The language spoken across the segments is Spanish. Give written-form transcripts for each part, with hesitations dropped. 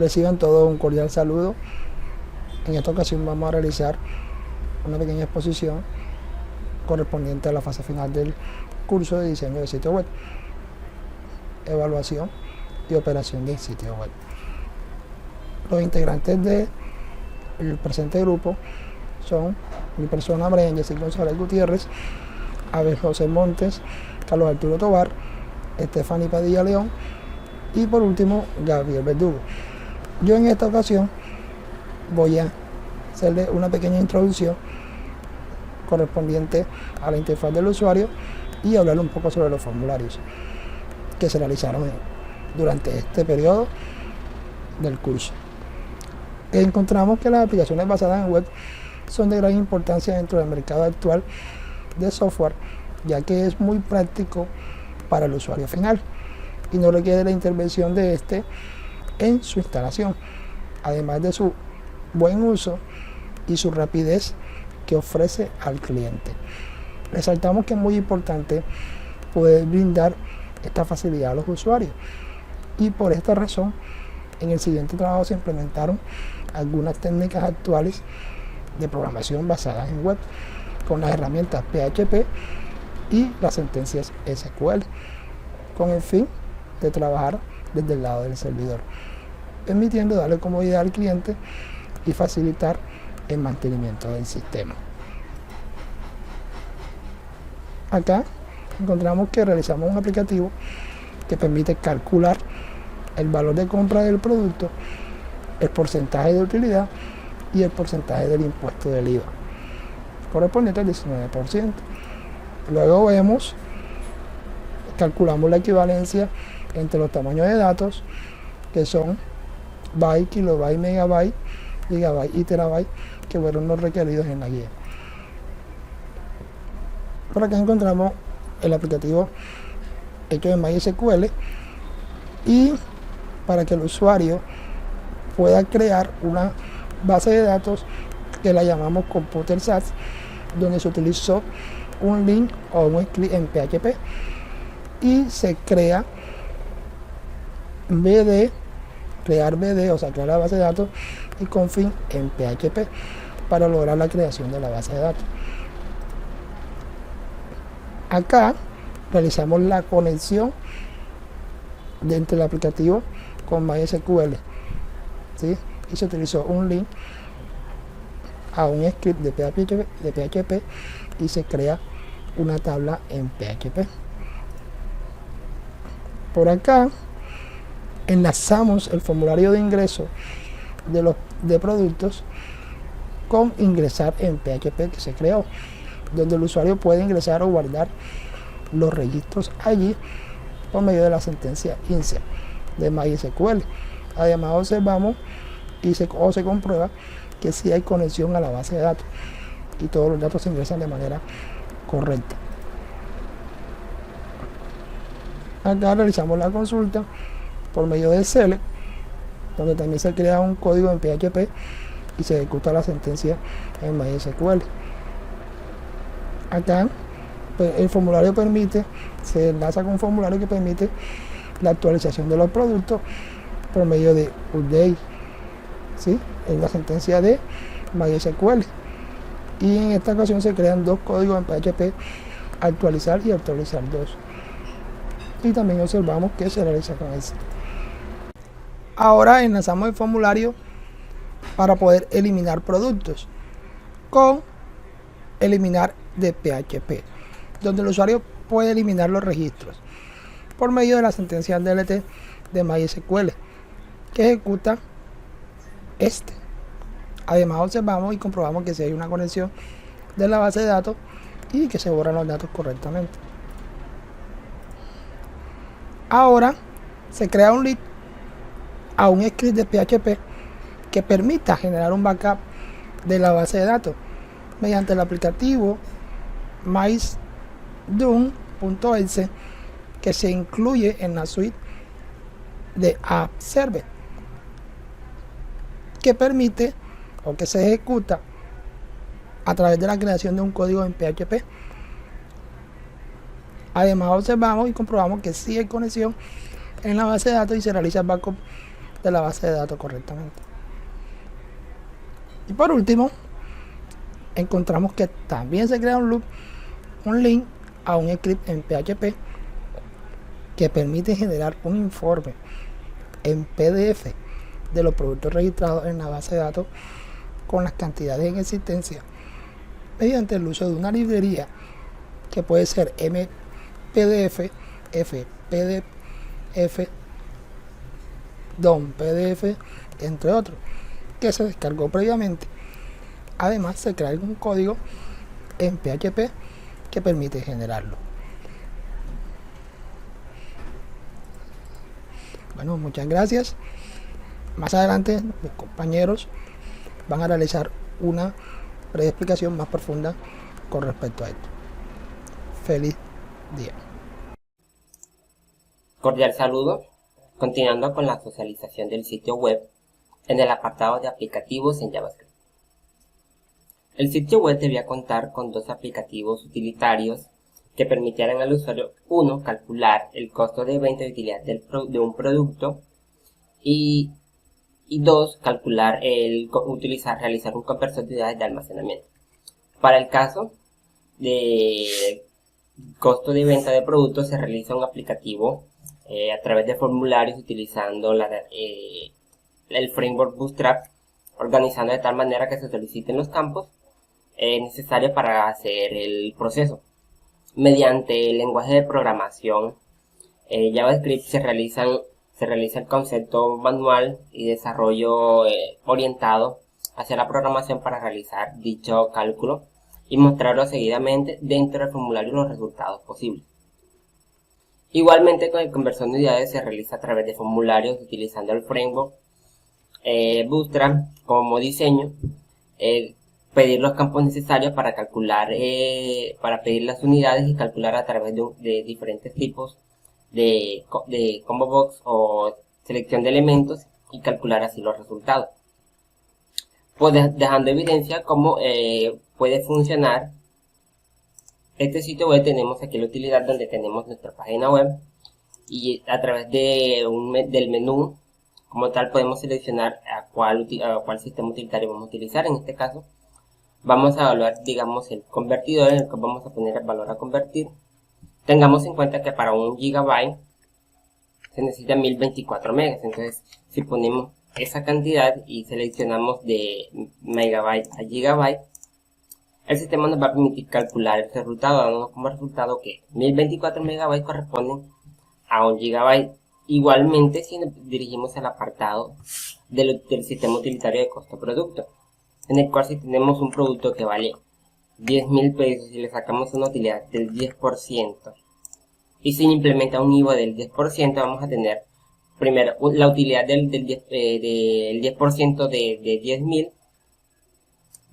Reciban todo un cordial saludo. En esta ocasión vamos a realizar una pequeña exposición correspondiente a la fase final del curso de diseño de sitio web, evaluación y operación del sitio web. Los integrantes del presente grupo son mi persona, Brian Jessy González Gutiérrez, Abel José Montes, Carlos Arturo Tobar, Stephanie Padilla León y por último Gabriel Verdugo. Yo en esta ocasión voy a hacerle una pequeña introducción correspondiente a la interfaz del usuario y hablar un poco sobre los formularios que se realizaron durante este periodo del curso. Encontramos que las aplicaciones basadas en web son de gran importancia dentro del mercado actual de software, ya que es muy práctico para el usuario final y no requiere la intervención de este en su instalación, además de su buen uso y su rapidez que ofrece al cliente. Resaltamos que es muy importante poder brindar esta facilidad a los usuarios y por esta razón en el siguiente trabajo se implementaron algunas técnicas actuales de programación basadas en web con las herramientas PHP y las sentencias SQL con el fin de trabajar desde el lado del servidor, permitiendo darle comodidad al cliente y facilitar el mantenimiento del sistema. Acá encontramos que realizamos un aplicativo que permite calcular el valor de compra del producto, el porcentaje de utilidad y el porcentaje del impuesto del IVA, correspondiente al 19%. Luego calculamos la equivalencia entre los tamaños de datos, que son byte, kilobyte, megabyte, gigabyte y terabyte, que fueron los requeridos en la guía. Por acá encontramos el aplicativo hecho en MySQL y para que el usuario pueda crear una base de datos que la llamamos Computer SAS, donde se utilizó un link o un script en PHP y se crea crear BD, o sea, crear la base de datos y config en PHP para lograr la creación de la base de datos. Acá realizamos la conexión entre el aplicativo con MySQL, ¿sí? Y se utilizó un link a un script de PHP y se crea una tabla en PHP. Por acá enlazamos el formulario de ingreso de productos con ingresar en PHP que se creó, donde el usuario puede ingresar o guardar los registros allí por medio de la sentencia insert de MySQL. Además observamos o se comprueba que sí hay conexión a la base de datos y todos los datos se ingresan de manera correcta. Acá realizamos la consulta por medio de select, donde también se crea un código en PHP y se ejecuta la sentencia en MySQL. Acá pues, el formulario se enlaza con un formulario que permite la actualización de los productos por medio de update, ¿sí? En la sentencia de MySQL. Y en esta ocasión se crean dos códigos en PHP, actualizar y actualizar 2. Y también observamos que se realiza con este. Ahora enlazamos el formulario para poder eliminar productos con eliminar de PHP, donde el usuario puede eliminar los registros por medio de la sentencia DLT de MySQL que ejecuta este. Además observamos y comprobamos que si hay una conexión de la base de datos y que se borran los datos correctamente. Ahora se crea un link a un script de PHP que permita generar un backup de la base de datos mediante el aplicativo mysdoom.exe que se incluye en la suite de App Server, que permite o que se ejecuta a través de la creación de un código en PHP. Además observamos y comprobamos que sí hay conexión en la base de datos y se realiza el backup de la base de datos correctamente. Y por último, encontramos que también se crea un loop, un link a un script en PHP que permite generar un informe en PDF de los productos registrados en la base de datos con las cantidades en existencia mediante el uso de una librería que puede ser MPDF, FPDF, DOM PDF, entre otros, que se descargó previamente. Además, se crea un código en PHP que permite generarlo. Bueno, muchas gracias. Más adelante, mis compañeros van a realizar una breve explicación más profunda con respecto a esto. Feliz día. Cordial saludo. Continuando con la socialización del sitio web en el apartado de aplicativos en JavaScript. El sitio web debía contar con dos aplicativos utilitarios que permitieran al usuario, uno, calcular el costo de venta y utilidad de un producto y dos, calcular realizar un conversor de unidades de almacenamiento. Para el caso de costo de venta de productos se realiza un aplicativo a través de formularios utilizando el framework Bootstrap, organizando de tal manera que se soliciten los campos necesarios para hacer el proceso. Mediante el lenguaje de programación JavaScript se realiza el concepto manual y desarrollo orientado hacia la programación para realizar dicho cálculo y mostrarlo seguidamente dentro del formulario los resultados posibles. Igualmente, con el conversor de unidades se realiza a través de formularios utilizando el framework Bootstrap como diseño, pedir los campos necesarios para calcular, para pedir las unidades y calcular a través de diferentes tipos de combo box o selección de elementos y calcular así los resultados. Pues dejando evidencia cómo puede funcionar este sitio web. Tenemos aquí la utilidad donde tenemos nuestra página web y a través del menú como tal podemos seleccionar a cuál sistema utilitario vamos a utilizar. En este caso vamos a evaluar, digamos, el convertidor en el que vamos a poner el valor a convertir. Tengamos en cuenta que para 1 GB se necesita 1024 megas, entonces si ponemos esa cantidad y seleccionamos de megabyte a gigabyte, el sistema nos va a permitir calcular el resultado, dándonos como resultado que 1024 megabytes corresponden a 1 GB. Igualmente, si nos dirigimos al apartado del sistema utilitario de costo-producto, en el cual si tenemos un producto que vale 10.000 pesos y le sacamos una utilidad del 10% y se implementa un IVA del 10%, vamos a tener primero la utilidad del 10% de 10.000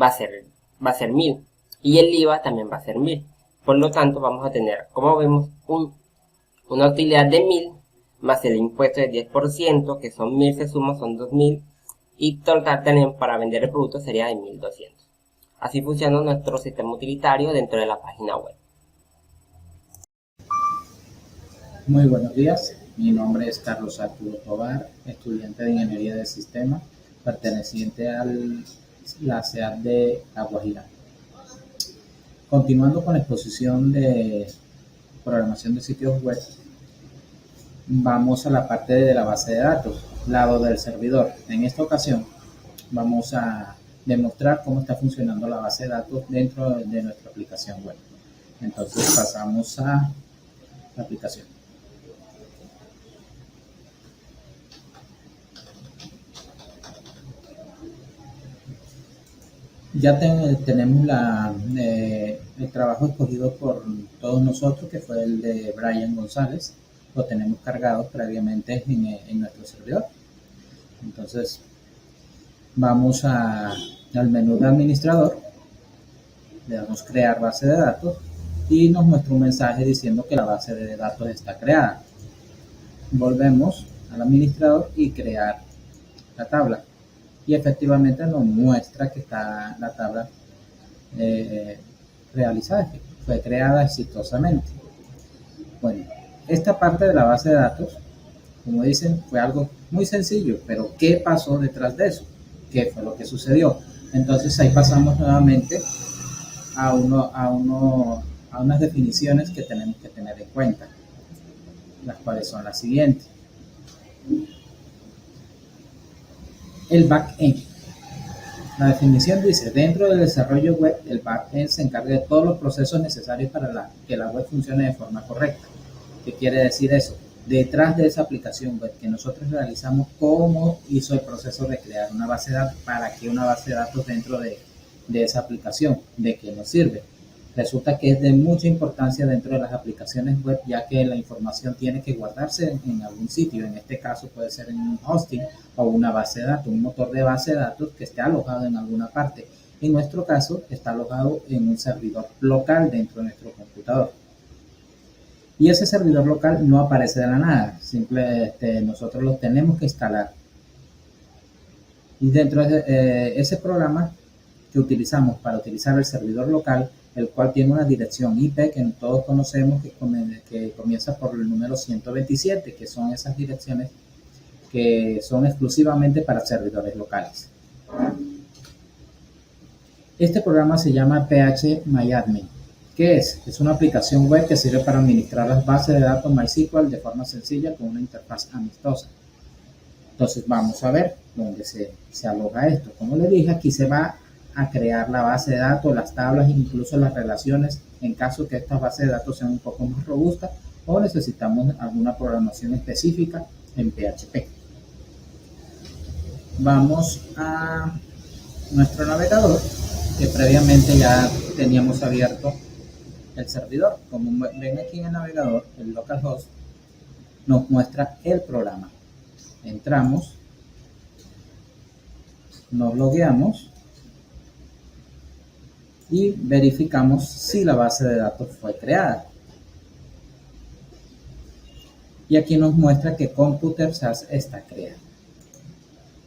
va a ser 1.000 y el IVA también va a ser 1.000. Por lo tanto, vamos a tener, como vemos, una utilidad de 1.000 más el impuesto del 10%, que son 1.000, se suma, son 2.000, y total tenemos para vender el producto sería de 1.200. Así funciona nuestro sistema utilitario dentro de la página web. Muy buenos días, mi nombre es Carlos Arturo Tobar, estudiante de Ingeniería de Sistemas, perteneciente a la CEAD de La Guajira. Continuando con la exposición de programación de sitios web, vamos a la parte de la base de datos, lado del servidor. En esta ocasión vamos a demostrar cómo está funcionando la base de datos dentro de nuestra aplicación web. Entonces pasamos a la aplicación. Ya tenemos el trabajo escogido por todos nosotros, que fue el de Brian González. Lo tenemos cargado previamente en nuestro servidor. Entonces vamos al menú de administrador, le damos crear base de datos y nos muestra un mensaje diciendo que la base de datos está creada. Volvemos al administrador y crear la tabla. Y efectivamente nos muestra que está la tabla realizada, que fue creada exitosamente. Bueno, esta parte de la base de datos Como dicen, fue algo muy sencillo, pero ¿qué pasó detrás de eso? ¿Qué fue lo que sucedió? Entonces ahí pasamos nuevamente a unas definiciones que tenemos que tener en cuenta, las cuales son las siguientes. El back-end. La definición dice, dentro del desarrollo web, el back-end se encarga de todos los procesos necesarios para que la web funcione de forma correcta. ¿Qué quiere decir eso? Detrás de esa aplicación web que nosotros realizamos, cómo hizo el proceso de crear una base de datos, para que una base de datos dentro de esa aplicación, de qué nos sirve. Resulta que es de mucha importancia dentro de las aplicaciones web, ya que la información tiene que guardarse en algún sitio. En este caso puede ser en un hosting o una base de datos, un motor de base de datos que esté alojado en alguna parte. En nuestro caso está alojado en un servidor local dentro de nuestro computador. Y ese servidor local no aparece de la nada, nosotros lo tenemos que instalar. Y dentro de ese programa que utilizamos para utilizar el servidor local, el cual tiene una dirección IP que todos conocemos, que comienza por el número 127, que son esas direcciones que son exclusivamente para servidores locales. Este programa se llama phMyAdmin. ¿Qué es? Es una aplicación web que sirve para administrar las bases de datos MySQL de forma sencilla con una interfaz amistosa. Entonces vamos a ver dónde se aloja esto. Como le dije, aquí se va a crear la base de datos, las tablas e incluso las relaciones en caso que estas bases de datos sean un poco más robustas o necesitamos alguna programación específica en PHP. Vamos a nuestro navegador, que previamente ya teníamos abierto el servidor. Como ven aquí en el navegador, el localhost nos muestra el programa. Entramos, nos logueamos y verificamos si la base de datos fue creada. Y aquí nos muestra que Computer SAS está creada.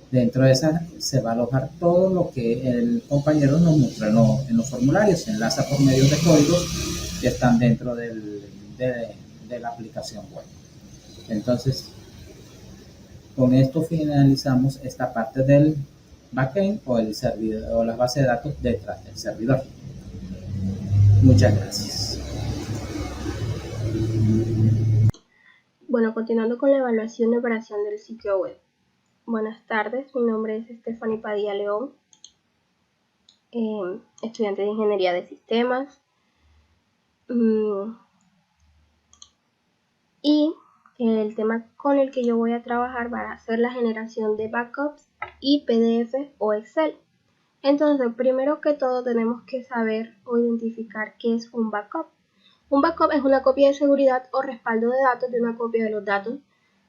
Dentro de esa se va a alojar todo lo que el compañero nos muestra en los formularios. Se enlaza por medios de códigos que están dentro de la aplicación web. Entonces, con esto finalizamos esta parte del backend o el servidor o la base de datos detrás del servidor. Muchas gracias. Bueno, continuando con la evaluación de operación del sitio web. Buenas tardes, mi nombre es Stephanie Padilla León, estudiante de Ingeniería de Sistemas. Y el tema con el que yo voy a trabajar va a ser la generación de backups y PDF o Excel. Entonces, primero que todo tenemos que saber o identificar qué es un backup. Un backup es una copia de seguridad o respaldo de datos de una copia de los datos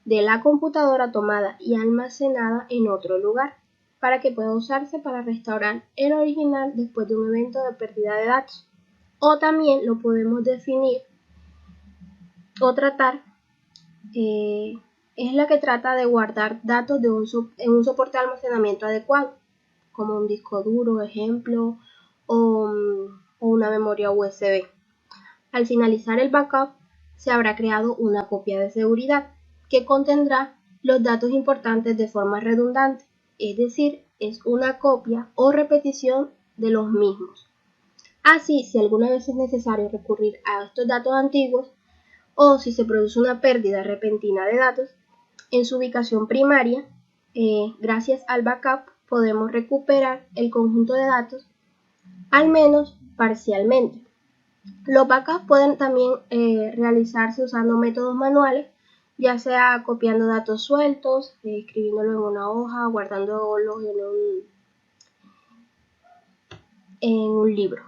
de la computadora tomada y almacenada en otro lugar, para que pueda usarse para restaurar el original después de un evento de pérdida de datos. O también lo podemos definir o tratar, es la que trata de guardar datos en un soporte de almacenamiento adecuado, como un disco duro, ejemplo, o una memoria USB. Al finalizar el backup, se habrá creado una copia de seguridad que contendrá los datos importantes de forma redundante, es decir, es una copia o repetición de los mismos. Así, si alguna vez es necesario recurrir a estos datos antiguos o si se produce una pérdida repentina de datos en su ubicación primaria, gracias al backup podemos recuperar el conjunto de datos, al menos parcialmente. Los backups pueden también realizarse usando métodos manuales, ya sea copiando datos sueltos, escribiéndolo en una hoja, guardándolos en un libro.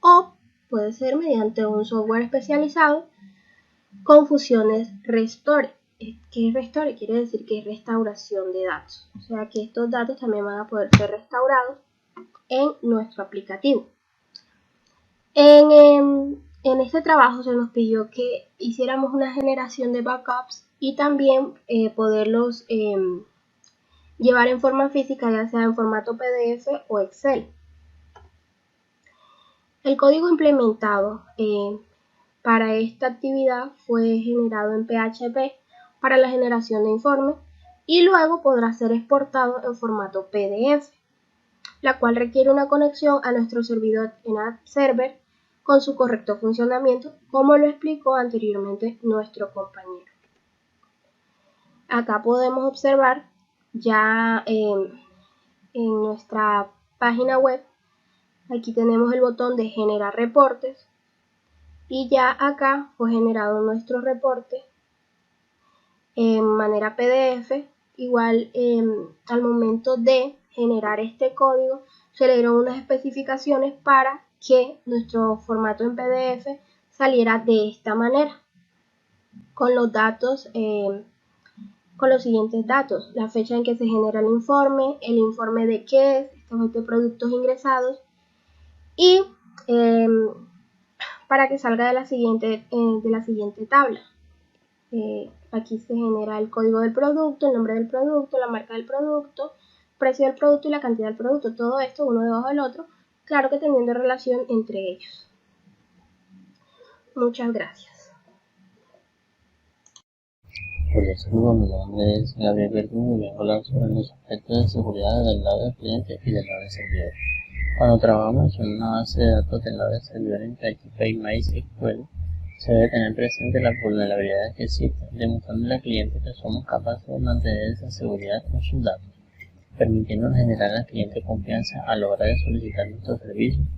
O puede ser mediante un software especializado con funciones Restore. ¿Qué es Restore? Quiere decir que es restauración de datos. O sea que estos datos también van a poder ser restaurados en nuestro aplicativo. En este trabajo se nos pidió que hiciéramos una generación de backups y también poderlos llevar en forma física, ya sea en formato PDF o Excel. El código implementado para esta actividad fue generado en PHP para la generación de informes y luego podrá ser exportado en formato PDF, la cual requiere una conexión a nuestro servidor en App Server con su correcto funcionamiento, como lo explicó anteriormente nuestro compañero. Acá podemos observar ya en nuestra página web, aquí tenemos el botón de generar reportes y ya acá fue generado nuestro reporte en manera PDF. Igual al momento de generar este código se le dieron unas especificaciones para que nuestro formato en PDF saliera de esta manera, con los datos, con los siguientes datos: la fecha en que se genera el informe de qué es, estos de productos ingresados, y para que salga de la siguiente tabla. Aquí se genera el código del producto, el nombre del producto, la marca del producto, precio del producto y la cantidad del producto. Todo esto uno debajo del otro, claro que teniendo relación entre ellos. Muchas gracias. Hola, saludos, mi nombre es Gabriel Verdugo y voy a hablar sobre los aspectos de seguridad del lado del cliente y del lado del servidor. Cuando trabajamos en una base de datos del lado del servidor en PHP y MySQL, se debe tener presente las vulnerabilidades que existen, demostrándole al cliente que somos capaces de mantener esa seguridad con sus datos, permitiendo generar al cliente confianza a la hora de solicitar nuestros servicios,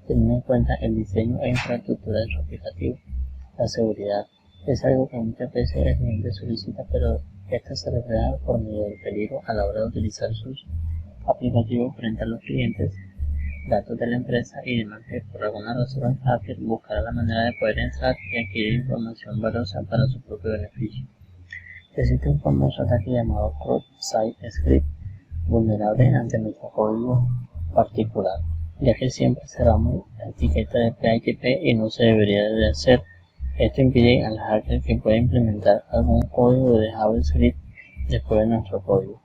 teniendo en cuenta el diseño e infraestructura de su aplicativo. La seguridad es algo que muchas veces el cliente solicita, pero esta se refleja por medio del peligro a la hora de utilizar sus aplicativos frente a los clientes, datos de la empresa y demás, que por alguna razón el hacker buscará la manera de poder entrar y adquirir información valiosa para su propio beneficio. Existe un famoso ataque llamado Cross-Site Script, vulnerable ante nuestro código particular, ya que siempre cerramos la etiqueta de PHP y no se debería de hacer. Esto impide al hacker que pueda implementar algún código de JavaScript después de nuestro código.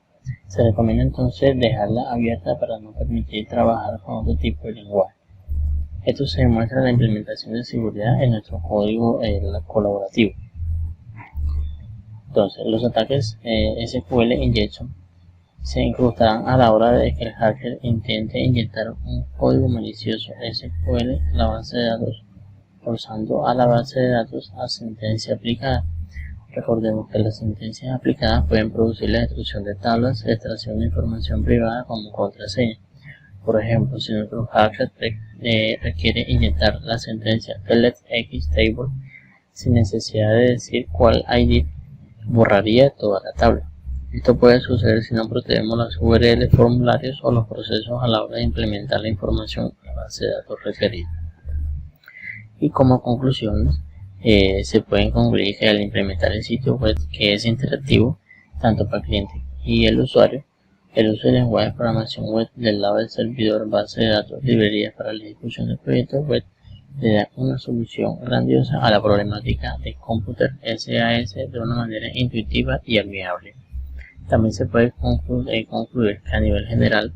Se recomienda entonces dejarla abierta para no permitir trabajar con otro tipo de lenguaje. Esto se demuestra en la implementación de seguridad en nuestro código colaborativo. Entonces, los ataques SQL Injection se incrustarán a la hora de que el hacker intente inyectar un código malicioso SQL en la base de datos, forzando a la base de datos a sentencia aplicada. Recordemos que las sentencias aplicadas pueden producir la destrucción de tablas, extracción de información privada como contraseña. Por ejemplo, si nuestro hacker requiere inyectar la sentencia select_x_table sin necesidad de decir cuál ID, borraría toda la tabla. Esto puede suceder si no protegemos las URL, formularios o los procesos a la hora de implementar la información en la base de datos requerida. Y como conclusiones, se pueden concluir que al implementar el sitio web, que es interactivo tanto para el cliente y el usuario, el uso del lenguaje de programación web del lado del servidor, base de datos, librerías para la ejecución de proyectos web, le da una solución grandiosa a la problemática de Computer SAS de una manera intuitiva y amigable. También se puede concluir que a nivel general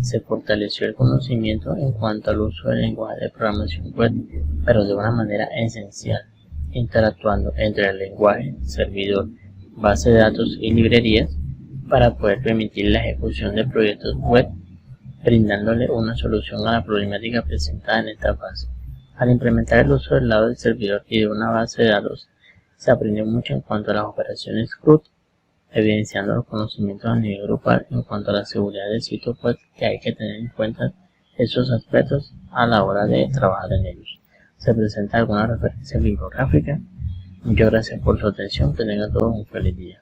se fortaleció el conocimiento en cuanto al uso del lenguaje de programación web, pero de una manera esencial, interactuando entre el lenguaje, servidor, base de datos y librerías para poder permitir la ejecución de proyectos web, brindándole una solución a la problemática presentada en esta fase. Al implementar el uso del lado del servidor y de una base de datos, se aprendió mucho en cuanto a las operaciones CRUD, evidenciando los conocimientos a nivel grupal en cuanto a la seguridad del sitio web, que hay que tener en cuenta esos aspectos a la hora de trabajar en ellos. Se presenta alguna referencia bibliográfica. Muchas gracias por su atención, que tengan todos un feliz día.